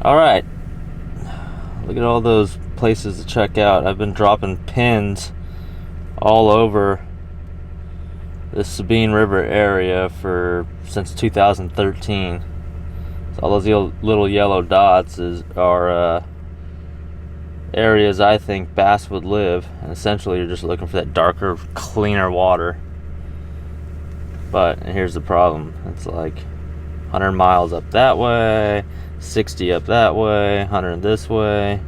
All right, look at all those places to check out. I've been dropping pins all over the Sabine River area since 2013. So all those little yellow dots are areas I think bass would live, and essentially you're just looking for that darker, cleaner water. But here's the problem: it's like 100 miles up that way, 60 up that way, 100 this way.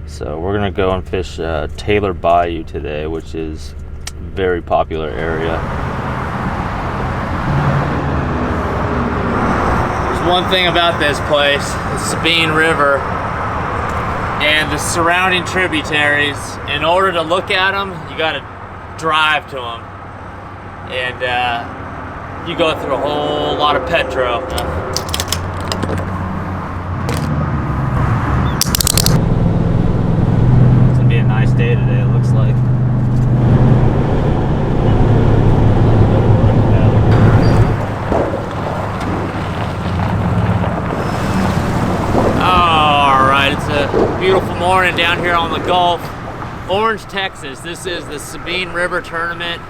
So we're gonna go and fish Taylor Bayou today, which is a very popular area. There's one thing about this place, the Sabine River and the surrounding tributaries. In order to look at them, you gotta drive to them, and you go through a whole lot of petro. Nice day today, it looks like. Alright, it's a beautiful morning down here on the Gulf. Orange, Texas. This is the Sabine River tournament.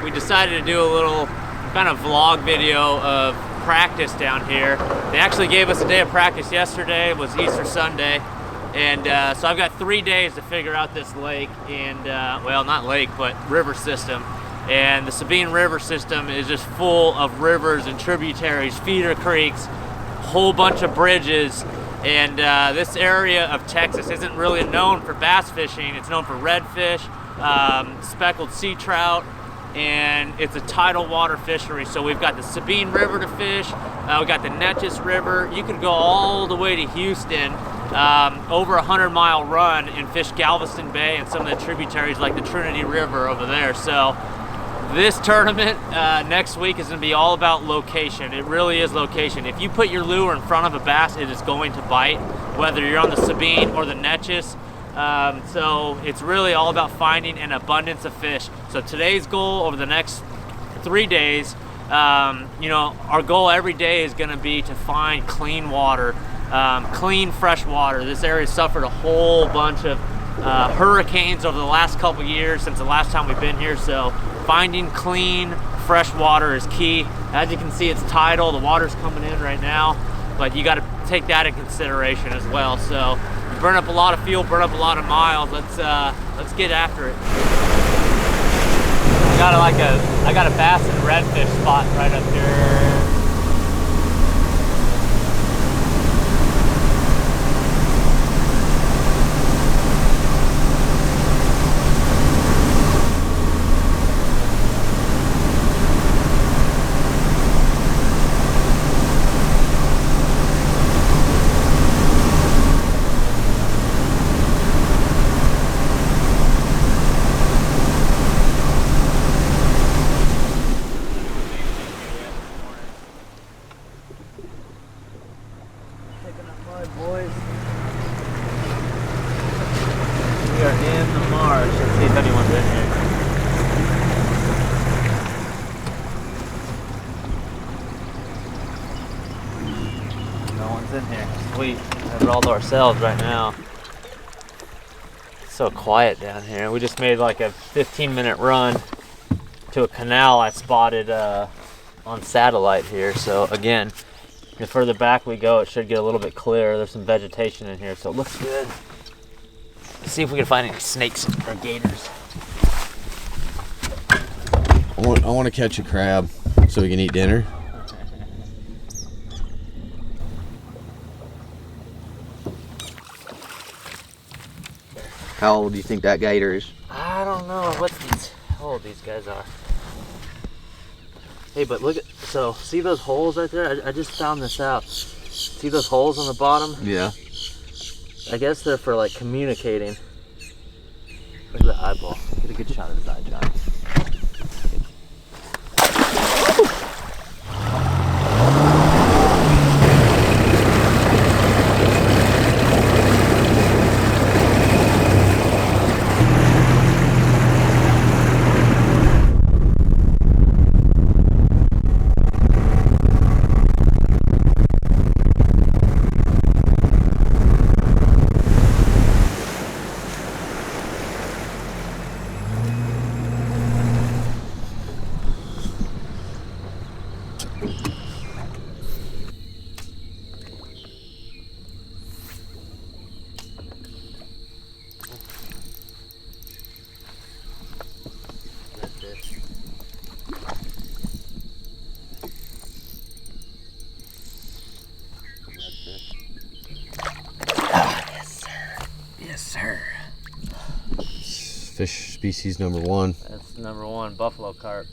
We decided to do a little kind of vlog video of practice down here. They actually gave us a day of practice yesterday. It was Easter Sunday. And so I've got 3 days to figure out this lake and, well, not lake, but river system. And the Sabine River system is just full of rivers and tributaries, feeder creeks, whole bunch of bridges. And this area of Texas isn't really known for bass fishing. It's known for redfish, speckled sea trout, and it's a tidal water fishery. So we've got the Sabine River to fish, we've got the Neches River. You could go all the way to Houston, over 100-mile run, and fish Galveston Bay and some of the tributaries like the Trinity River over there. So this tournament next week is going to be all about location. It really is location. If you put your lure in front of a bass, it is going to bite, whether you're on the Sabine or the Neches. So it's really all about finding an abundance of fish. So today's goal over the next 3 days, you know, our goal every day is going to be to find clean water, clean fresh water. This area suffered a whole bunch of hurricanes over the last couple years since the last time we've been here. So finding clean fresh water is key. As you can see, it's tidal. The water's coming in right now, but you got to take that in consideration as well. So you burn up a lot of fuel, burn up a lot of miles. Let's get after it. I got a bass and redfish spot right up here. Boys, we are in the marsh. Let's see if anyone's in here. No one's in here. Sweet. We have it all to ourselves right now. It's so quiet down here. We just made like a 15-minute run to a canal I spotted on satellite here. So again, the further back we go, it should get a little bit clearer. There's some vegetation in here, so it looks good. Let's see if we can find any snakes or gators. I want to catch a crab so we can eat dinner. How old do you think that gator is? I don't know how old these guys are. Hey, but look at, so see those holes right there? I just found this out. See those holes on the bottom? Yeah. I guess they're for like communicating. Look at the eyeball. Get a good shot of his eye, John. sir. Fish species number 1. That's number 1, buffalo carp.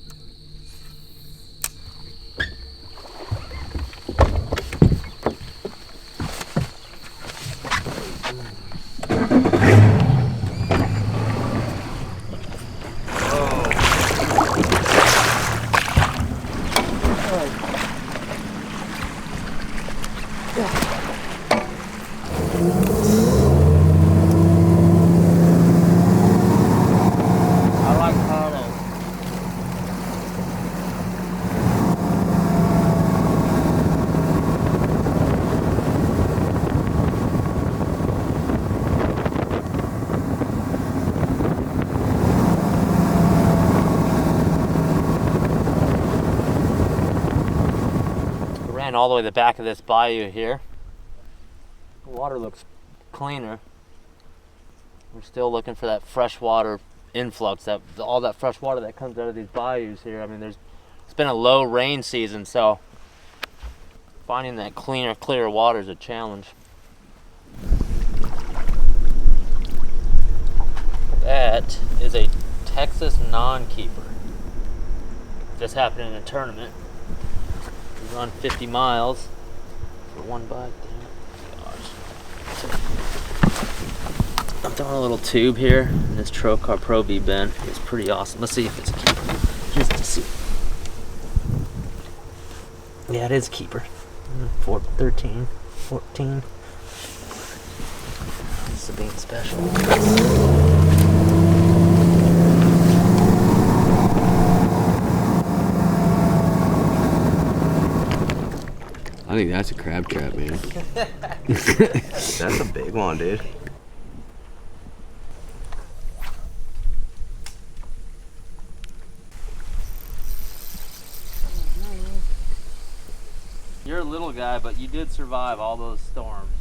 All the way to the back of this bayou here. The water looks cleaner. We're still looking for that freshwater influx, all that fresh water that comes out of these bayous here. I mean, it's been a low rain season, so finding that clear water is a challenge. That is a Texas non-keeper. This happened in a tournament. Run 50 miles for 1 bite. Gosh. I'm throwing a little tube here in this Trocar Pro V bend. It's pretty awesome. Let's see if it's a keeper. Just to see. Yeah, it is a keeper. 13, 14. Sabine special. I think that's a crab trap, man. That's a big one, dude. You're a little guy, but you did survive all those storms.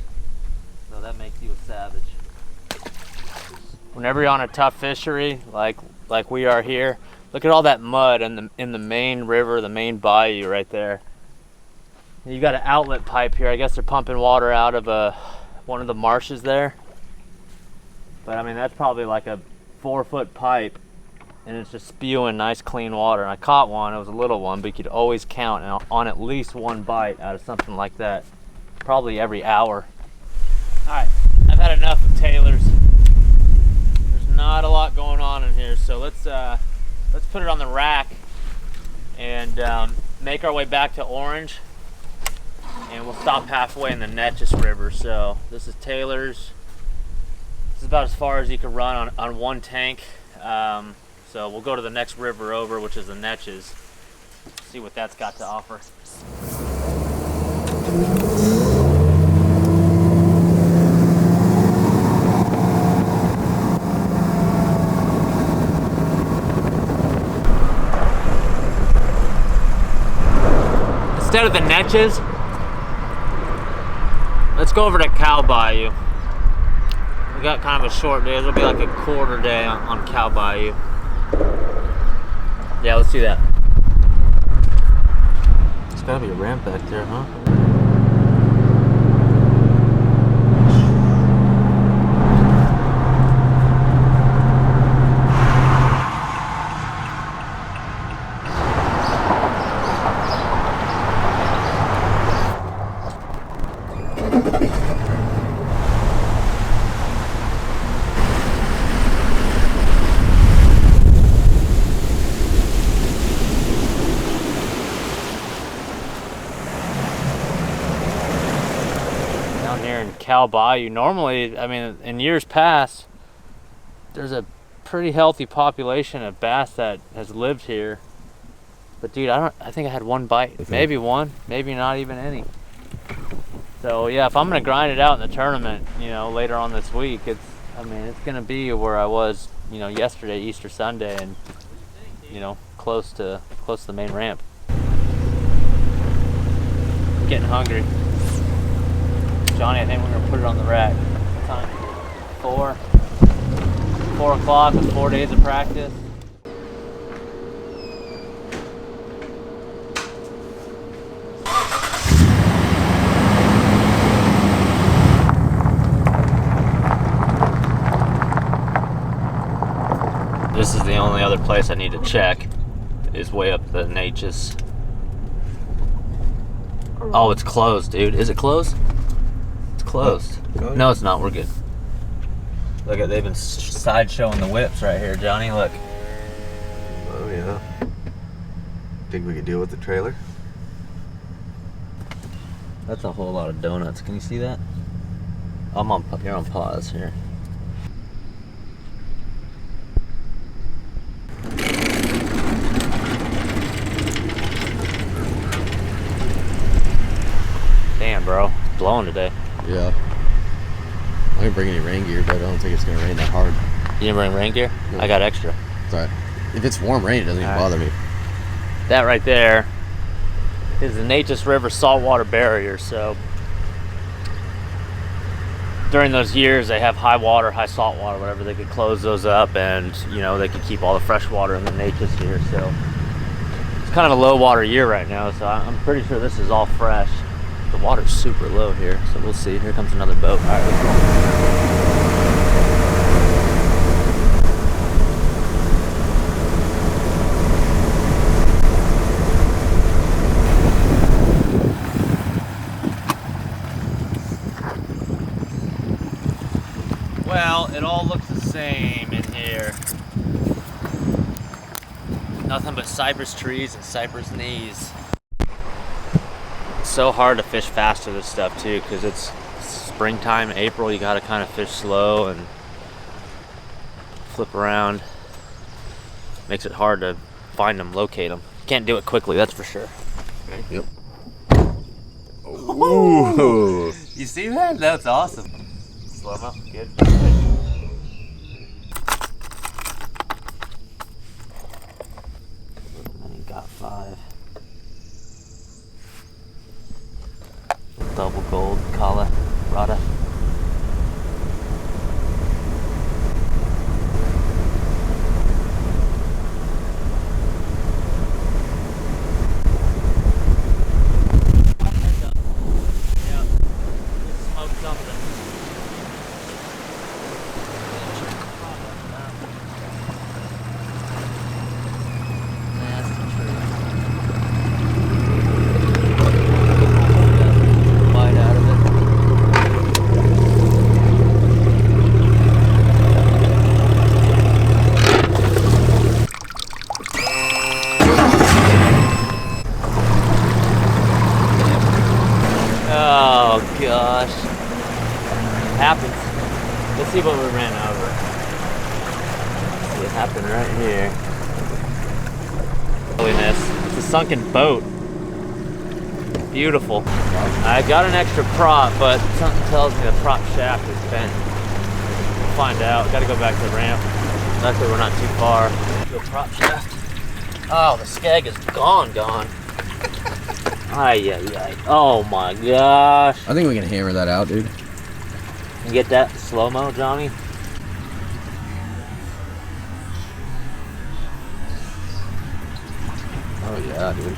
So that makes you a savage. Whenever you're on a tough fishery, like we are here, look at all that mud in the main river, the main bayou right there. You got an outlet pipe here. I guess they're pumping water out of one of the marshes there. But I mean, that's probably like a 4-foot pipe, and it's just spewing nice clean water. And I caught one. It was a little one, but you could always count on at least 1 bite out of something like that, probably every hour. All right, I've had enough of Taylor's. There's not a lot going on in here, so let's put it on the rack and make our way back to Orange. And we'll stop halfway in the Neches River. So this is Taylor's. This is about as far as you can run on 1 tank. So we'll go to the next river over, which is the Neches. See what that's got to offer. Instead of the Neches, let's go over to Cow Bayou. We got kind of a short day. It'll be like a quarter day on Cow Bayou. Yeah, let's do that. There's gotta be a ramp back there, huh? Cow Bayou. Normally, I mean, in years past, there's a pretty healthy population of bass that has lived here. But dude, I think I had 1 bite, maybe 1, maybe not even any. So yeah, if I'm gonna grind it out in the tournament, you know, later on this week, it's gonna be where I was, you know, yesterday, Easter Sunday, and you know, close to the main ramp. I'm getting hungry. Johnny, I think we're gonna put it on the rack. What time is it? 4 o'clock with 4 days of practice. other place I need to check is way up the Natchez. Oh, it's closed, dude. Is it closed? It's closed. Oh, No, it's not. We're good. Look at, they've been side showing the whips right here, Johnny. Look. Oh yeah. Think we could deal with the trailer? That's a whole lot of donuts. Can you see that? You're on pause here. Damn, bro. It's blowing today. Yeah. I didn't bring any rain gear, but I don't think it's gonna rain that hard. You didn't bring rain gear? No. I got extra. It's alright. If it's warm rain, it doesn't even bother me. That right there is the Natchez River saltwater barrier. So during those years, they have high water, high salt water, whatever. They could close those up, and they could keep all the fresh water in the Natchez here. So it's kind of a low water year right now. So I'm pretty sure this is all fresh. The water's super low here, so we'll see. Here comes another boat. All right, let's go. Well, it all looks the same in here. Nothing but cypress trees and cypress knees. It's so hard to fish fast with this stuff too, because it's springtime, April. You got to kind of fish slow and flip around. Makes it hard to find them, locate them. Can't do it quickly, that's for sure. Yep. Ooh. You see that? That's awesome. Slow mo, good. I got 5. Double gold, Kala, Rada. Yeah, smoke something. Oh gosh. It happens. Let's see what we ran over. See, it happened right here. Holiness. It's a sunken boat. Beautiful. I got an extra prop, but something tells me the prop shaft is bent. We'll find out. Gotta go back to the ramp. Luckily we're not too far. The prop shaft. Oh, the skeg is gone. Ay, ay, ay. Oh my gosh. I think we can hammer that out, dude. You get that slow-mo, Johnny? Oh yeah, dude.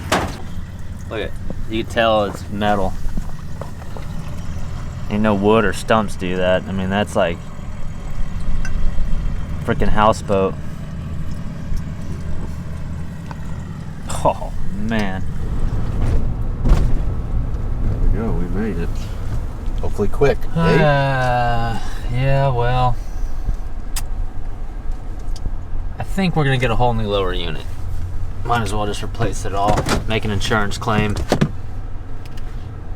Look at, you can tell it's metal. Ain't no wood or stumps do that. I mean, that's like freaking houseboat. Oh man. There we go, we made it. Hopefully quick. Yeah, well, I think we're gonna get a whole new lower unit. Might as well just replace it all, make an insurance claim.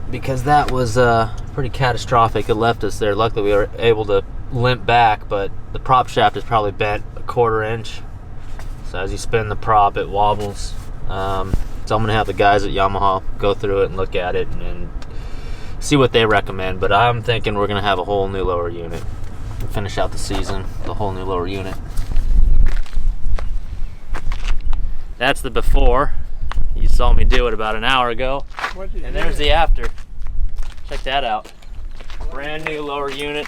Because that was pretty catastrophic. It left us there. Luckily we were able to limp back, but the prop shaft is probably bent a 1/4 inch. So as you spin the prop, it wobbles. So I'm gonna have the guys at Yamaha go through it and look at it and see what they recommend. But I'm thinking we're gonna have a whole new lower unit. Finish out the season, the whole new lower unit. That's the before. You saw me do it about an hour ago. And there's the after. Check that out. Brand new lower unit.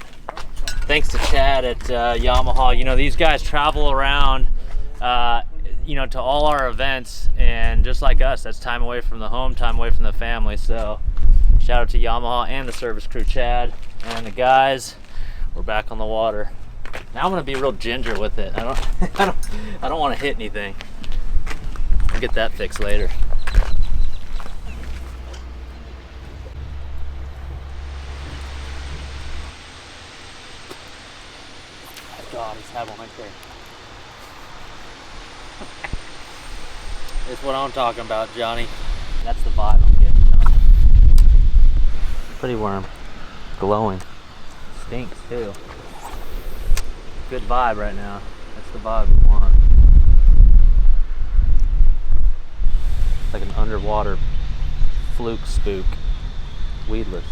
Thanks to Chad at Yamaha. You know, these guys travel around to all our events, and just like us, that's time away from the home, time away from the family. So shout out to Yamaha and the service crew, Chad and the guys. We're back on the water. Now I'm gonna be real ginger with it. I don't want to hit anything. I'll get that fixed later. God, he's had one right there. That's what I'm talking about, Johnny. That's the vibe I'm getting, Johnny. Pretty worm. Glowing. Stinks too. Good vibe right now. That's the vibe we want. It's like an underwater fluke spook. Weedless.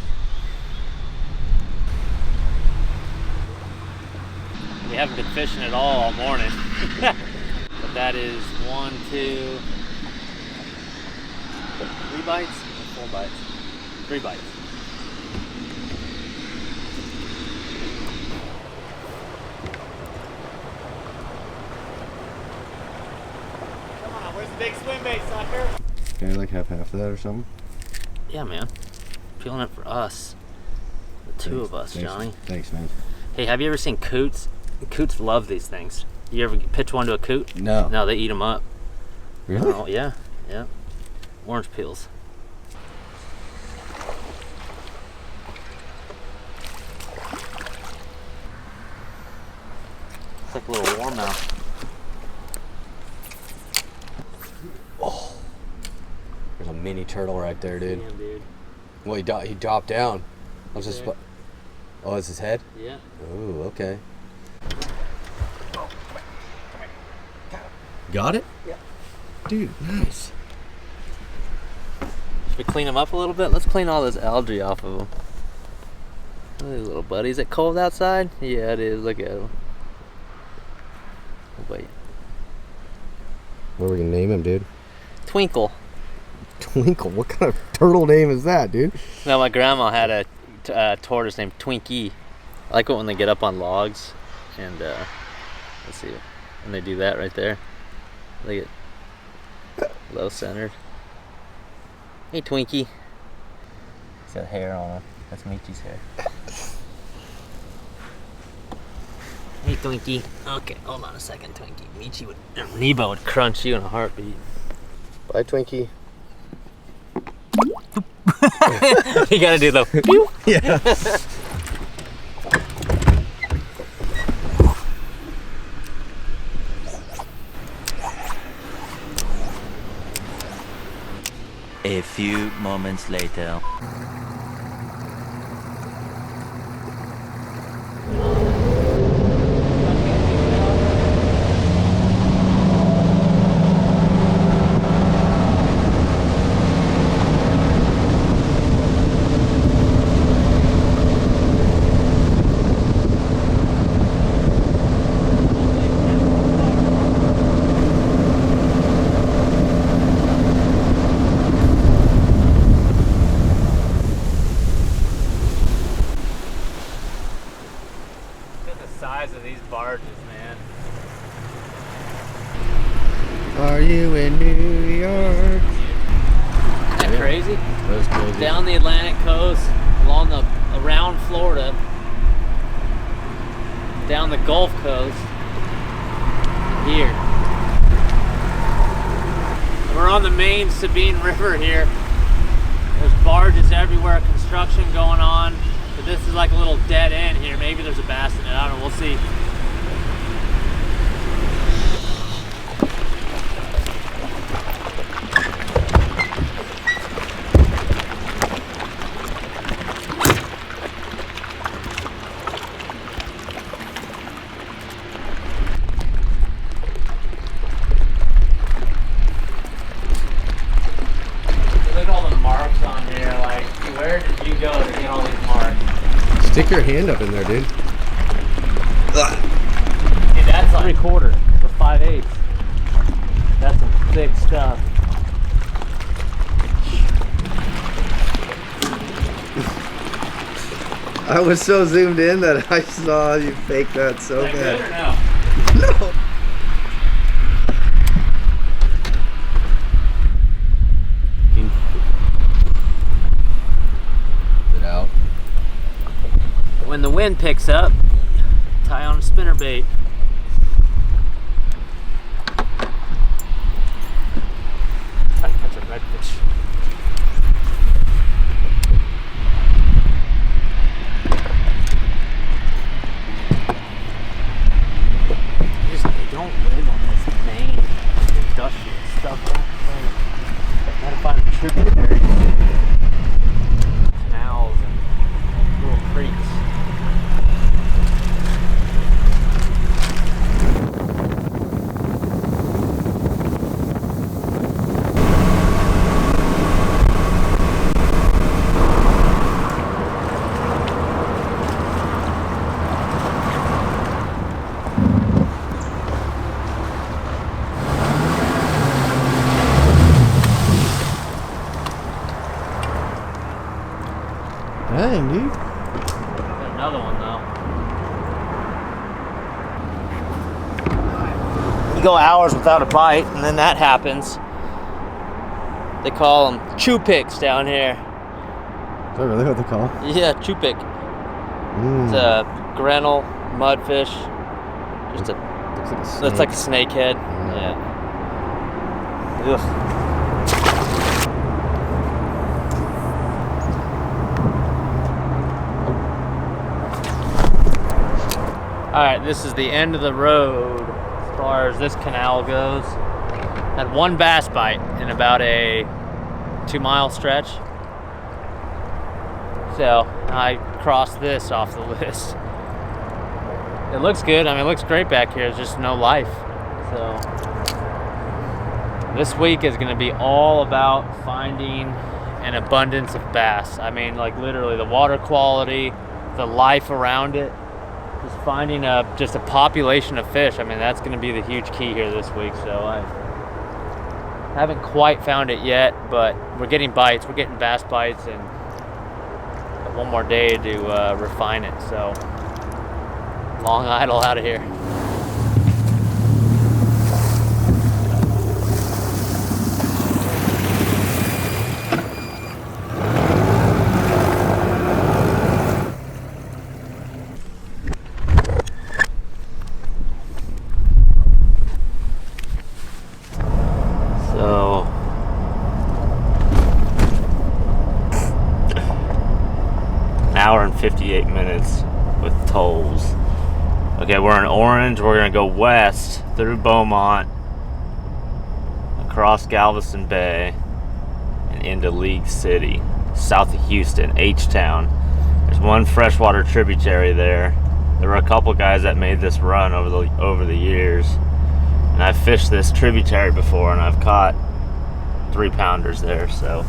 We haven't been fishing at all morning. But that is 1, 2, 3 bites? 4 bites? 3 bites. Come on, where's the big swim bait, sucker? Can I like have half of that or something? Yeah, man. Peeling it for us. The two of us, Johnny. Thanks, man. Hey, have you ever seen coots? Coots love these things. You ever pitch one to a coot? No. No, they eat them up. Really? Oh, yeah, yeah. Orange peels. It's like a little warmouth. Oh, there's a mini turtle right there, dude. Damn, dude. Well, he dropped down. I was just. There. Oh, it's his head? Yeah. Oh, okay. Got it? Yeah. Dude, nice. Should we clean them up a little bit? Let's clean all this algae off of them. Look at these little buddies. Is it cold outside? Yeah, it is. Look at them. Oh, wait. What are we gonna name him, dude? Twinkle. Twinkle? What kind of turtle name is that, dude? No, my grandma had a tortoise named Twinkie. I like it when they get up on logs and let's see, and they do that right there. Look at low centered. Hey, Twinkie. He's got hair on him. That's Michi's hair. Hey, Twinkie. Okay, hold on a second, Twinkie. Michi would, Nebo would crunch you in a heartbeat. Bye, Twinkie. You gotta do the pew. Yeah. A few moments later. Size of these barges, man. Are you in New York? Isn't that crazy? That was crazy. Down the Atlantic coast, around Florida, down the Gulf Coast, here. We're on the main Sabine River here. There's barges everywhere, construction going on. But this is like a little dead end here. Maybe there's a bass in it. I don't know. We'll see. Look at all the marks on here. Like, where did you go to get all these marks? Stick your hand up in there, dude. Dude, that's like 3/4 or 5/8. That's some thick stuff. I was so zoomed in that I saw you fake that so Is that bad. good or no? No. It out. When the wind picks up, Tie on a spinnerbait. Try to catch a redfish. They don't live on this main industrial stuff. Gotta find a tributary, canals, and little creeks. Dang, dude. Got another one though. You go hours without a bite, and then that happens. They call them chew picks down here. Is that really what they call them? Yeah, chew pick. It's a Grinnell mudfish. Just a. Looks like a snake. Looks like a snakehead. Yeah. Ugh. Alright, this is the end of the road as far as this canal goes. Had one bass bite in about a 2-mile stretch. So I crossed this off the list. It looks good. I mean, it looks great back here. There's just no life. So this week is going to be all about finding an abundance of bass. I mean, like literally the water quality, the life around it. Just finding just a population of fish. I mean, that's going to be the huge key here this week. So I haven't quite found it yet, but we're getting bites. We're getting bass bites, and got one more day to refine it. So long idle out of here. So an hour and 58 minutes with tolls. Okay, we're in Orange. We're gonna go west through Beaumont, across Galveston Bay, and into League City, south of Houston, H-Town. There's one freshwater tributary there. There were a couple guys that made this run over the years. And I've fished this tributary before, and I've caught 3-pounders there. So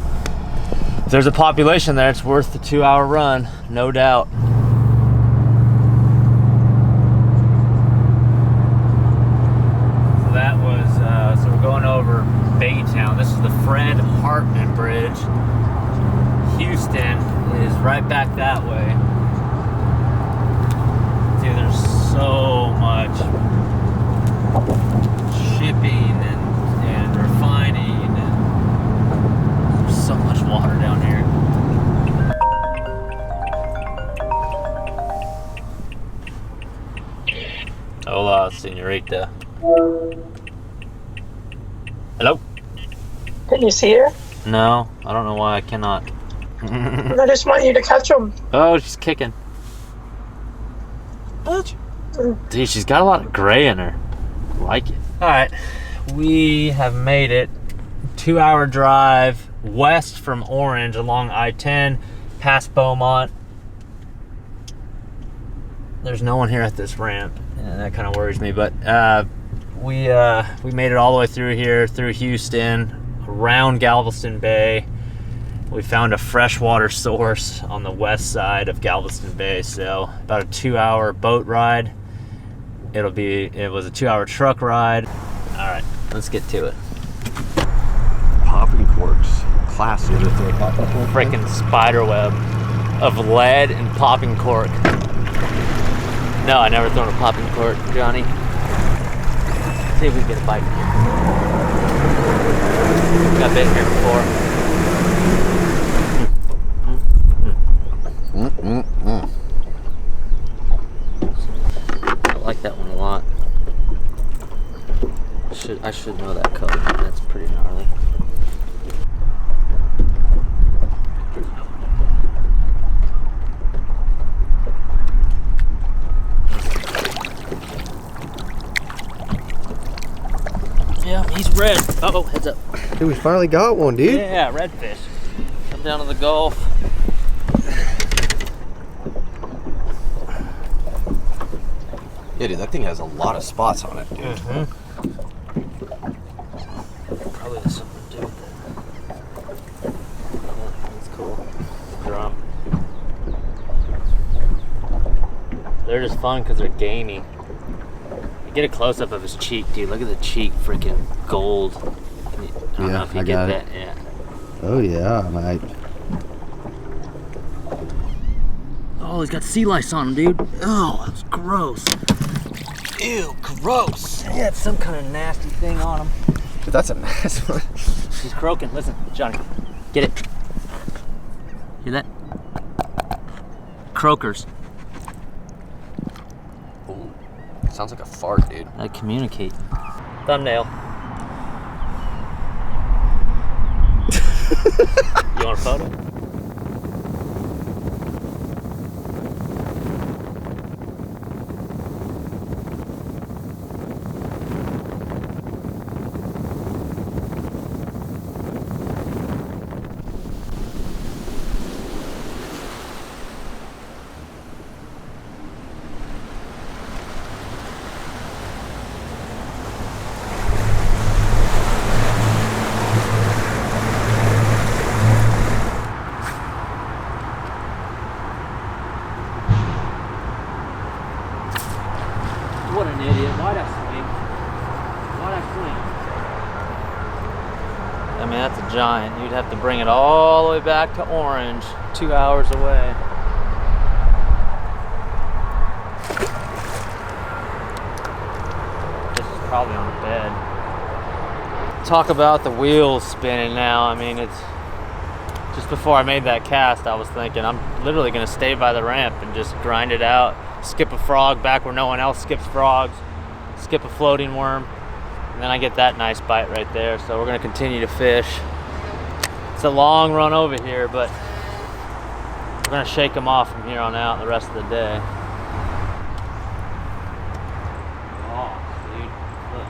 if there's a population there, it's worth the 2-hour run, no doubt. So that was, so we're going over Baytown. This is the Fred Hartman Bridge. Houston is right back that way. See, there's so much shipping and refining, and there's so much water down here. Hola, señorita. Hello? Can you see her? No, I don't know why I cannot. I just want you to catch them. Oh, she's kicking. Dude, she's got a lot of gray in her. I like it. All right, we have made it. 2-hour drive west from Orange along I-10, past Beaumont. There's no one here at this ramp, and that kind of worries me. But we made it all the way through here, through Houston, around Galveston Bay. We found a freshwater source on the west side of Galveston Bay, so about a 2-hour boat ride. It was a 2-hour truck ride. All right, let's get to it. Popping corks. Classic. Freaking spider web of lead and popping cork. No, I never thrown a popping cork, Johnny. Let's see if we can get a bite here. Got bit here before. should know that color. That's pretty gnarly. Yeah, he's red. Uh-oh, heads up. Dude, we finally got one, dude. Yeah, redfish. Come down to the Gulf. Yeah, dude, that thing has a lot of spots on it, dude. Probably has something to do with it. Yeah, that's cool. Drum. They're just fun because they're gamey. Get a close up of his cheek, dude. Look at the cheek, freaking gold. I don't know if you get that. Yeah. Oh yeah, I might. Oh, he's got sea lice on him, dude. Oh, that's gross. Ew, gross. Yeah, it's some kind of nasty thing on him. Dude, that's a nice one. He's croaking. Listen, Johnny, get it. Hear that? Croakers. Ooh, sounds like a fart, dude. I communicate. Thumbnail. You want a photo? What an idiot. Why'd I swing? Why'd I swing? I mean, that's a giant. You'd have to bring it all the way back to Orange, 2 hours away. This is probably on the bed. Talk about the wheels spinning now. I mean, it's just before I made that cast, I was thinking I'm literally going to stay by the ramp and just grind it out. Skip a frog back where no one else skips frogs, skip a floating worm, and then I get that nice bite right there. So we're gonna continue to fish. It's a long run over here, but we're gonna shake them off from here on out the rest of the day. Oh, dude, look.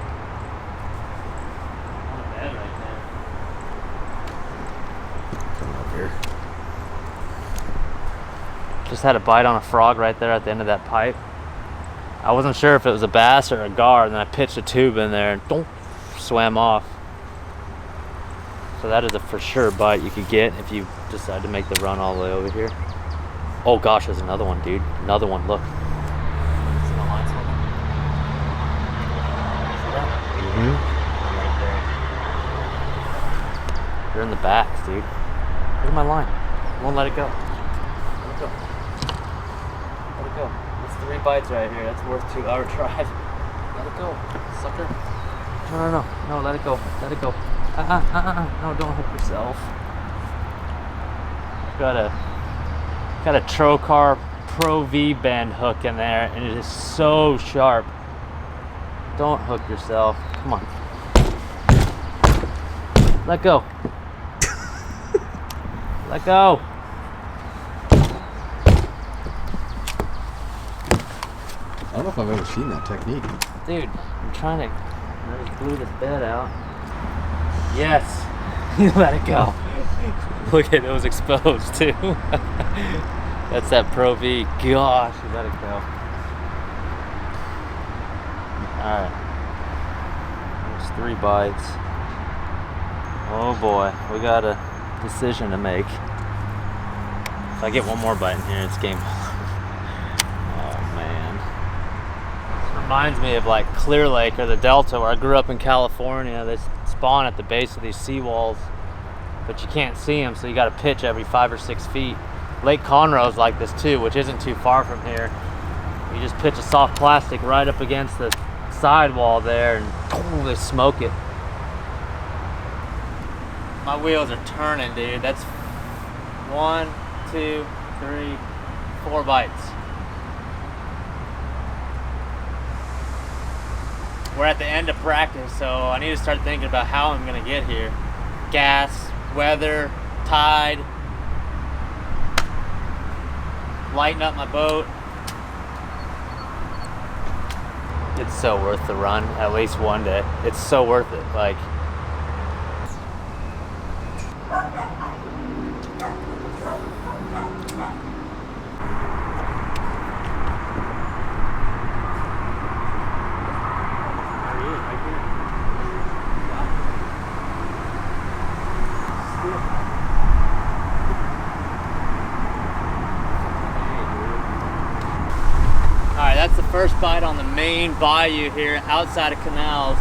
On the bed right there. Come up here. Just had a bite on a frog right there at the end of that pipe. I wasn't sure if it was a bass or a gar, and then I pitched a tube in there and don't swam off. So that is a for sure bite you could get if you decide to make the run all the way over here. Oh gosh, there's another one, dude. Another one, look. See the line swimming? See that? Right there. They're in the backs, dude. Look at my line. Won't let it go. Let it go. Let it go. That's 3 bites right here. That's worth 2-hour drive. Let it go, sucker. No, let it go. Let it go. No, don't hook yourself. Got a Trocar Pro V bend hook in there, and it is so sharp. Don't hook yourself. Come on. Let go. Let go. I don't know if I've ever seen that technique. Dude, I'm trying to just glue this bed out. Yes. You let it go. Look at it, it was exposed too. That's that Pro V. Gosh, you let it go. Alright. There's 3 bites. Oh boy, we got a decision to make. If I get one more bite in here, it's game over. Reminds me of like Clear Lake or the Delta where I grew up in California. They spawn at the base of these seawalls, but you can't see them, so you got to pitch every 5 or 6 feet. Lake Conroe's like this too, which isn't too far from here. You just pitch a soft plastic right up against the sidewall there, and they smoke it. My wheels are turning, dude. That's 1, 2, 3, 4 bites. we're at the end of practice, so I need to start thinking about how I'm gonna get here. Gas, weather, tide, lighten up my boat. It's so worth the run, at least one day. It's so worth it, like. Alright, that's the first bite on the main bayou here outside of canals.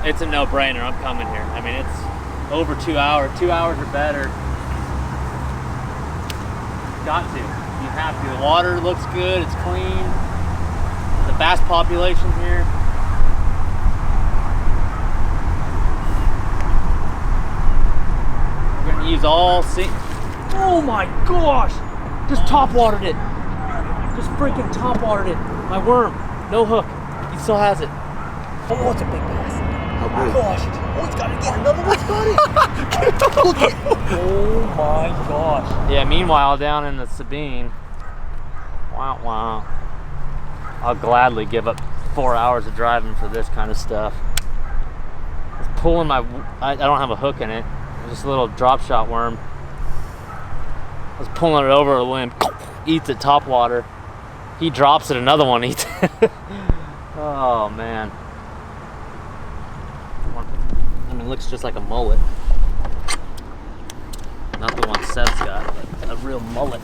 It's a no-brainer, I'm coming here. I mean, it's over 2 hours, 2 hours or better. Got to, you have to. The water looks good, it's clean. The bass population here. We're gonna use all oh my gosh! Just top watered it. Just freaking top watered it. My worm, no hook. He still has it. Oh, it's a big bass. How big? Gosh. Oh, he's got it again. Another one's got it. Look at oh my gosh. Yeah, meanwhile, down in the Sabine, wow. I'll gladly give up 4 hours of driving for this kind of stuff. I was pulling my, I don't have a hook in it. It's just a little drop shot worm. I was pulling it over a limb, eats it top water. He drops it, another one eats it. Oh man. I mean, it looks just like a mullet. Not the one Seb's got, but a real mullet.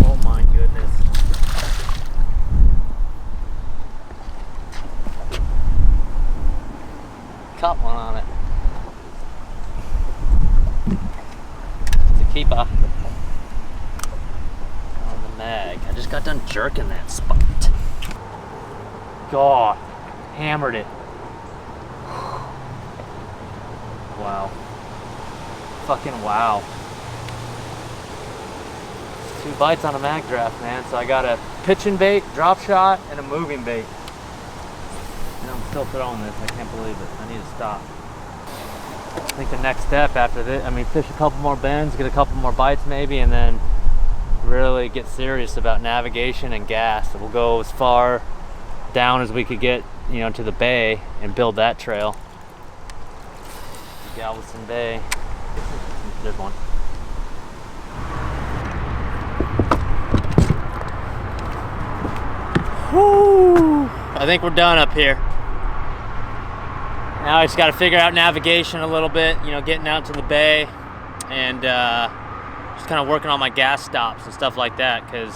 Oh my goodness. Caught one on it. Keeper on the mag. I just got done jerking that spot. God, hammered it. Wow. Fucking wow. 2 bites on a mag draft, man. So I got a pitching bait, drop shot, and a moving bait. And I'm still throwing this. I can't believe it. I need to stop. I think the next step after this, I mean, fish a couple more bends, get a couple more bites maybe, and then really get serious about navigation and gas. So we'll go as far down as we could get, you know, to the bay and build that trail. Galveston Bay. There's one. Whoo! I think we're done up here. Now I just got to figure out navigation a little bit, you know, getting out to the bay and just kind of working on my gas stops and stuff like that because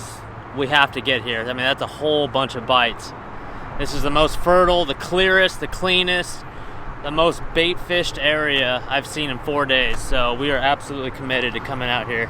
we have to get here. I mean, that's a whole bunch of bites. This is the most fertile, the clearest, the cleanest, the most bait fished area I've seen in 4 days. So we are absolutely committed to coming out here.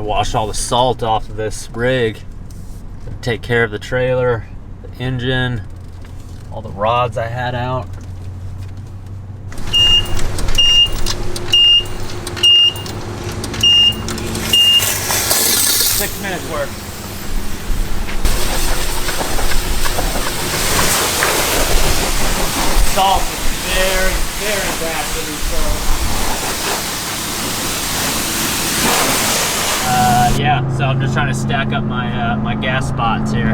Wash all the salt off of this rig, take care of the trailer, the engine, all the rods I had out. Six minutes worth. Salt is very, very bad for these trails. Yeah, so I'm just trying to stack up my my gas spots here.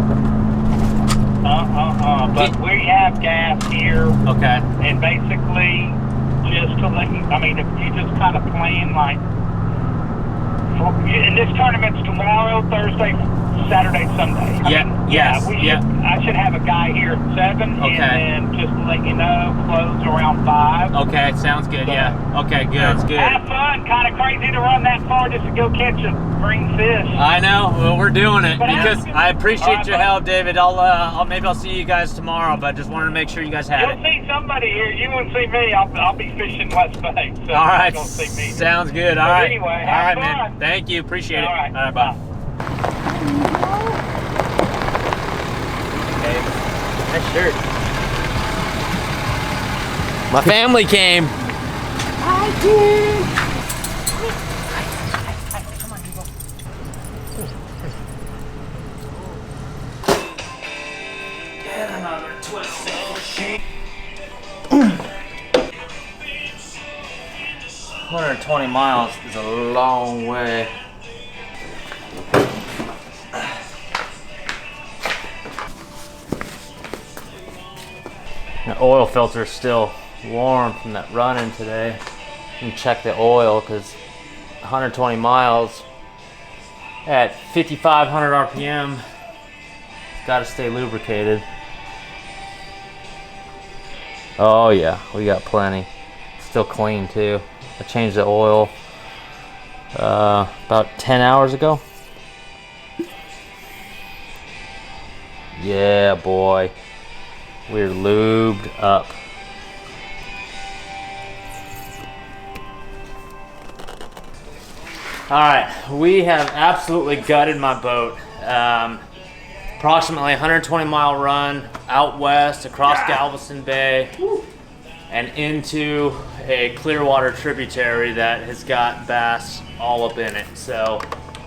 But we have gas here. Okay. And basically, just to let you, I mean, if you just kind of plan like, and this tournament's tomorrow, Thursday, Saturday, Sunday. I should have a guy here at 7, Okay. and then just to let you know, close around 5. Okay, sounds good. Yeah. Okay, good. It's good. Have fun. Kind of crazy to run that far just to go catch a green fish. I know. Well, we're doing it But because I appreciate Alright, your bud. help, David. I'll maybe I'll see you guys tomorrow, but just wanted to make sure you guys had You'll it. see somebody here. You won't see me. I'll be fishing West Bay. So All right. you're gonna see me. Sounds good. All But right. anyway, All have right, man. fun. Thank you. Appreciate it. All right. All right. Bye. Okay. Nice shirt. My family came. I did. Come on, people. 120 miles is a long way. The oil filter is still warm from that run-in today. You can check the oil because 120 miles at 5,500 RPM, it's got to stay lubricated. Oh yeah, we got plenty. Still clean too. I changed the oil about 10 hours ago. Yeah, boy. We're lubed up. All right, we have absolutely gutted my boat. Approximately 120-mile run out west across Galveston Bay and into a Clearwater tributary that has got bass all up in it. So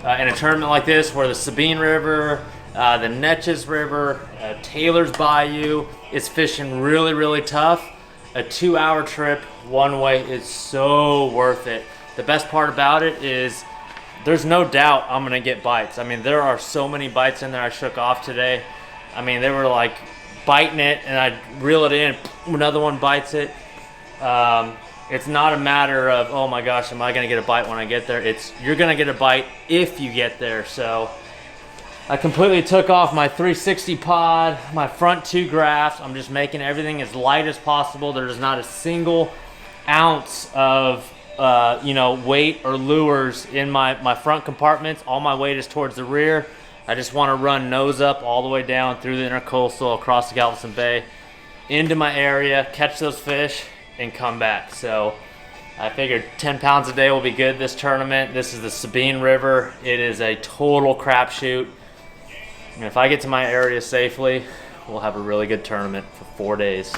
in a tournament like this where the Sabine River, the Neches River, Taylor's Bayou is fishing really, really tough, a 2-hour trip one way is so worth it. The best part about it is there's no doubt I'm gonna get bites. I mean, there are so many bites in there I shook off today. I mean, they were like biting it and I reel it in, another one bites it. It's not a matter of, oh my gosh, am I gonna get a bite when I get there? It's, you're gonna get a bite if you get there. So I completely took off my 360 pod, my front 2 grafts. I'm just making everything as light as possible. There's not a single ounce of weight or lures in my front compartments. All my weight is towards the rear. I just want to run nose up all the way down through the intercoastal across the Galveston Bay into my area, catch those fish, and come back. So I figured 10 pounds a day will be good this tournament. This is the Sabine River. It is a total crapshoot. And if I get to my area safely, we'll have a really good tournament for 4 days.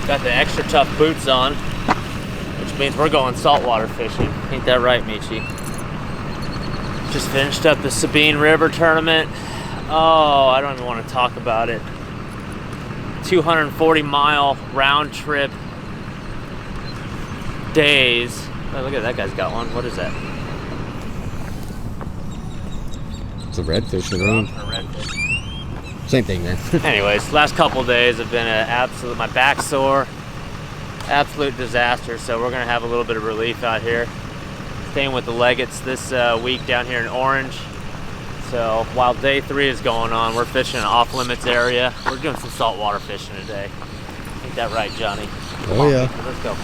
Got the extra tough boots on, which means we're going saltwater fishing. Ain't that right, Michi? Just finished up the Sabine River tournament. Oh, I don't even want to talk about it. 240-mile round trip days. Oh, look at that guy's got one. What is that? It's a redfish, I think. A redfish. Same thing, man. Anyways, last couple days have been an absolute, my back sore, absolute disaster. So we're gonna have a little bit of relief out here. Staying with the Legates this week down here in Orange. So while day 3 is going on, we're fishing an off limits area. We're doing some saltwater fishing today. Ain't that right, Johnny? Oh yeah. Let's go.